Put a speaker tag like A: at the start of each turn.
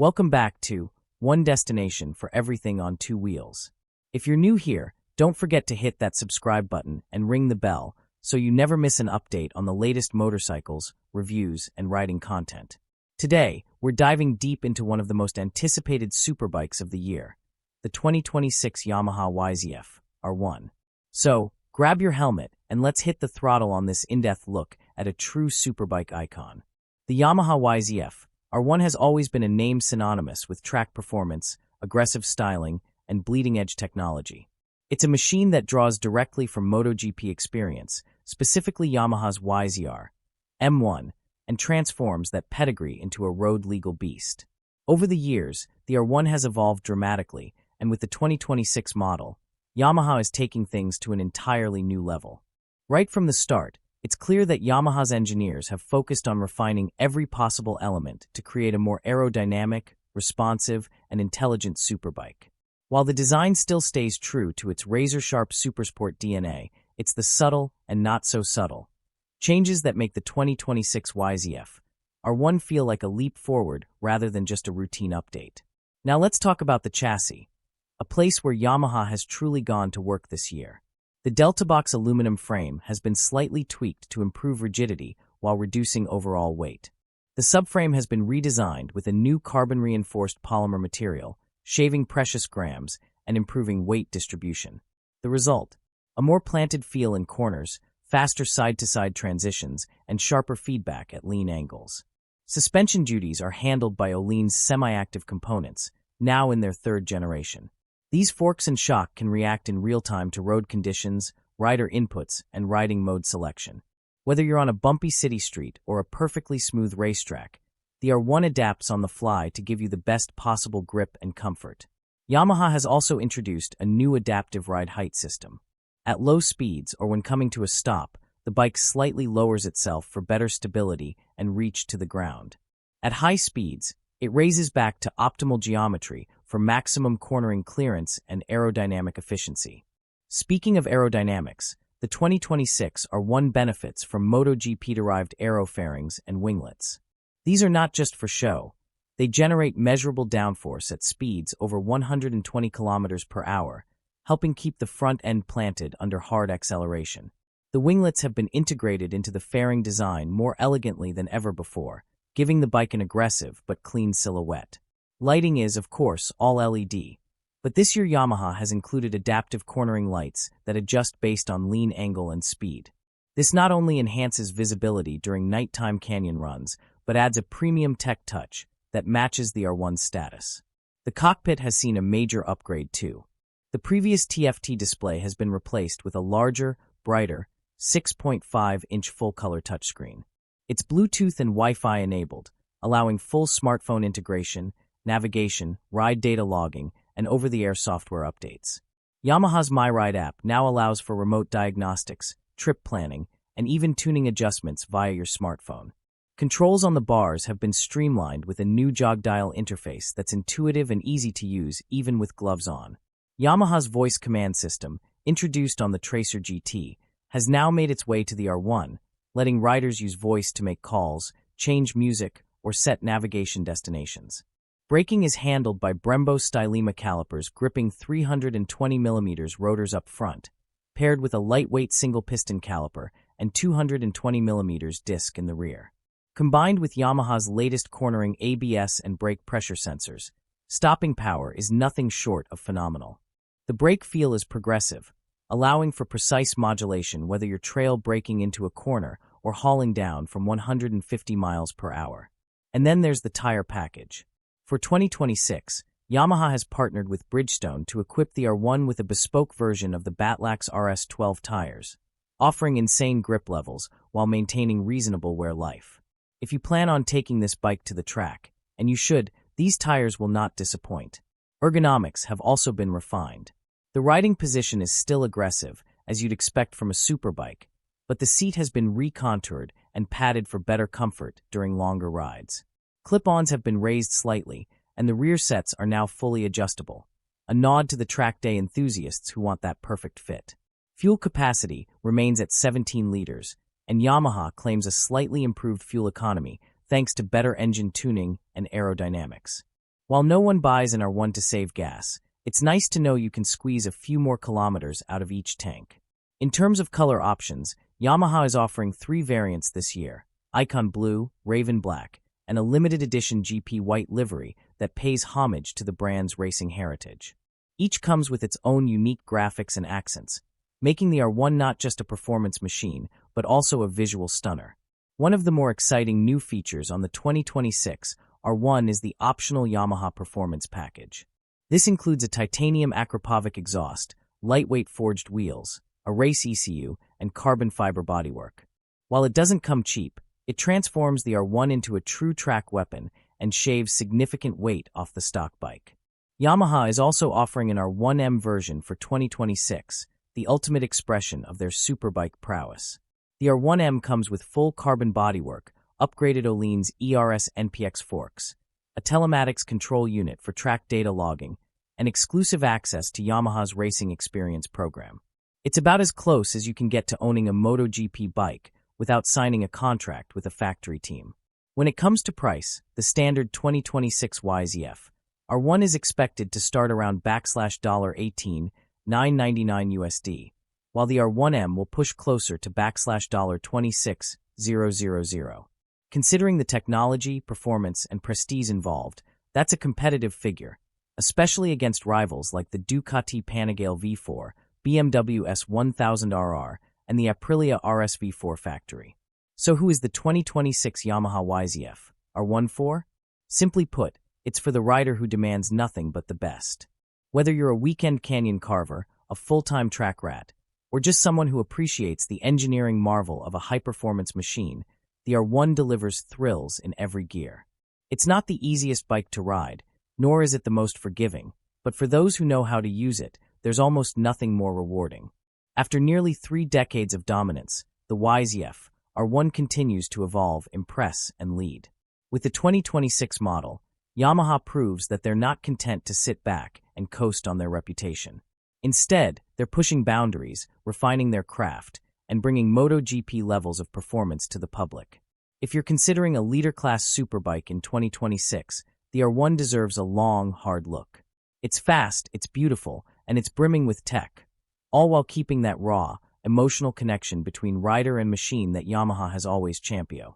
A: Welcome back to One Destination for Everything on Two Wheels. If you're new here, don't forget to hit that subscribe button and ring the bell so you never miss an update on the latest motorcycles, reviews, and riding content. Today, we're diving deep into one of the most anticipated superbikes of the year, the 2026 Yamaha YZF-R1. So, grab your helmet and let's hit the throttle on this in-depth look at a true superbike icon. The Yamaha YZF-R1 has always been a name synonymous with track performance, aggressive styling, and bleeding-edge technology. It's a machine that draws directly from MotoGP experience, specifically Yamaha's YZF-R1, and transforms that pedigree into a road-legal beast. Over the years, the R1 has evolved dramatically, and with the 2026 model, Yamaha is taking things to an entirely new level. Right from the start, it's clear that Yamaha's engineers have focused on refining every possible element to create a more aerodynamic, responsive, and intelligent superbike. While the design still stays true to its razor-sharp supersport DNA, it's the subtle and not-so-subtle changes that make the 2026 YZF-R1 feel like a leap forward rather than just a routine update. Now let's talk about the chassis, a place where Yamaha has truly gone to work this year. The Delta Box aluminum frame has been slightly tweaked to improve rigidity while reducing overall weight. The subframe has been redesigned with a new carbon-reinforced polymer material, shaving precious grams and improving weight distribution. The result? A more planted feel in corners, faster side-to-side transitions, and sharper feedback at lean angles. Suspension duties are handled by Öhlins semi-active components, now in their third generation. These forks and shock can react in real time to road conditions, rider inputs, and riding mode selection. Whether you're on a bumpy city street or a perfectly smooth racetrack, the R1 adapts on the fly to give you the best possible grip and comfort. Yamaha has also introduced a new adaptive ride height system. At low speeds or when coming to a stop, the bike slightly lowers itself for better stability and reach to the ground. At high speeds, it raises back to optimal geometry for maximum cornering clearance and aerodynamic efficiency. Speaking of aerodynamics, the 2026 R1 benefits from MotoGP-derived aero fairings and winglets. These are not just for show. They generate measurable downforce at speeds over 120 km per hour, helping keep the front end planted under hard acceleration. The winglets have been integrated into the fairing design more elegantly than ever before, giving the bike an aggressive but clean silhouette. Lighting is, of course, all LED, but this year Yamaha has included adaptive cornering lights that adjust based on lean angle and speed. This not only enhances visibility during nighttime canyon runs, but adds a premium tech touch that matches the R1's status. The cockpit has seen a major upgrade too. The previous TFT display has been replaced with a larger, brighter, 6.5-inch full-color touchscreen. It's Bluetooth and Wi-Fi enabled, allowing full smartphone integration, navigation, ride data logging, and over-the-air software updates. Yamaha's MyRide app now allows for remote diagnostics, trip planning, and even tuning adjustments via your smartphone. Controls on the bars have been streamlined with a new jog dial interface that's intuitive and easy to use even with gloves on. Yamaha's voice command system, introduced on the Tracer GT, has now made its way to the R1, letting riders use voice to make calls, change music, or set navigation destinations. Braking is handled by Brembo Stylema calipers gripping 320mm rotors up front, paired with a lightweight single-piston caliper and 220mm disc in the rear. Combined with Yamaha's latest cornering ABS and brake pressure sensors, stopping power is nothing short of phenomenal. The brake feel is progressive, allowing for precise modulation whether you're trail braking into a corner or hauling down from 150 miles per hour. And then there's the tire package. For 2026, Yamaha has partnered with Bridgestone to equip the R1 with a bespoke version of the Batlax RS12 tires, offering insane grip levels while maintaining reasonable wear life. If you plan on taking this bike to the track, and you should, these tires will not disappoint. Ergonomics have also been refined. The riding position is still aggressive, as you'd expect from a superbike, but the seat has been recontoured and padded for better comfort during longer rides. Clip-ons have been raised slightly, and the rear sets are now fully adjustable, a nod to the track day enthusiasts who want that perfect fit. Fuel capacity remains at 17 liters, and Yamaha claims a slightly improved fuel economy thanks to better engine tuning and aerodynamics. While no one buys an R1 to save gas, it's nice to know you can squeeze a few more kilometers out of each tank. In terms of color options, Yamaha is offering 3 variants this year: Icon Blue, Raven Black, and a limited edition GP White livery that pays homage to the brand's racing heritage. Each comes with its own unique graphics and accents, making the R1 not just a performance machine, but also a visual stunner. One of the more exciting new features on the 2026 R1 is the optional Yamaha Performance Package. This includes a titanium Akrapovic exhaust, lightweight forged wheels, a race ECU, and carbon fiber bodywork. While it doesn't come cheap, it transforms the R1 into a true track weapon and shaves significant weight off the stock bike. Yamaha is also offering an R1M version for 2026, the ultimate expression of their Superbike prowess. The R1M comes with full carbon bodywork, upgraded Öhlins ERS NPX forks, a telematics control unit for track data logging, and exclusive access to Yamaha's Racing Experience program. It's about as close as you can get to owning a MotoGP bike without signing a contract with a factory team. When it comes to price, the standard 2026 YZF-R1 is expected to start around $18,999 USD, while the R1M will push closer to $26,000. Considering the technology, performance, and prestige involved, that's a competitive figure, especially against rivals like the Ducati Panigale V4, BMW S1000RR, and the Aprilia RSV4 factory. So who is the 2026 Yamaha YZF-R1 for? Simply put, it's for the rider who demands nothing but the best. Whether you're a weekend canyon carver, a full-time track rat, or just someone who appreciates the engineering marvel of a high-performance machine, the R1 delivers thrills in every gear. It's not the easiest bike to ride, nor is it the most forgiving, but for those who know how to use it, there's almost nothing more rewarding. After nearly 3 decades of dominance, the YZF-R1 continues to evolve, impress, and lead. With the 2026 model, Yamaha proves that they're not content to sit back and coast on their reputation. Instead, they're pushing boundaries, refining their craft, and bringing MotoGP levels of performance to the public. If you're considering a leader-class superbike in 2026, the R1 deserves a long, hard look. It's fast, it's beautiful, and it's brimming with tech, all while keeping that raw, emotional connection between rider and machine that Yamaha has always championed.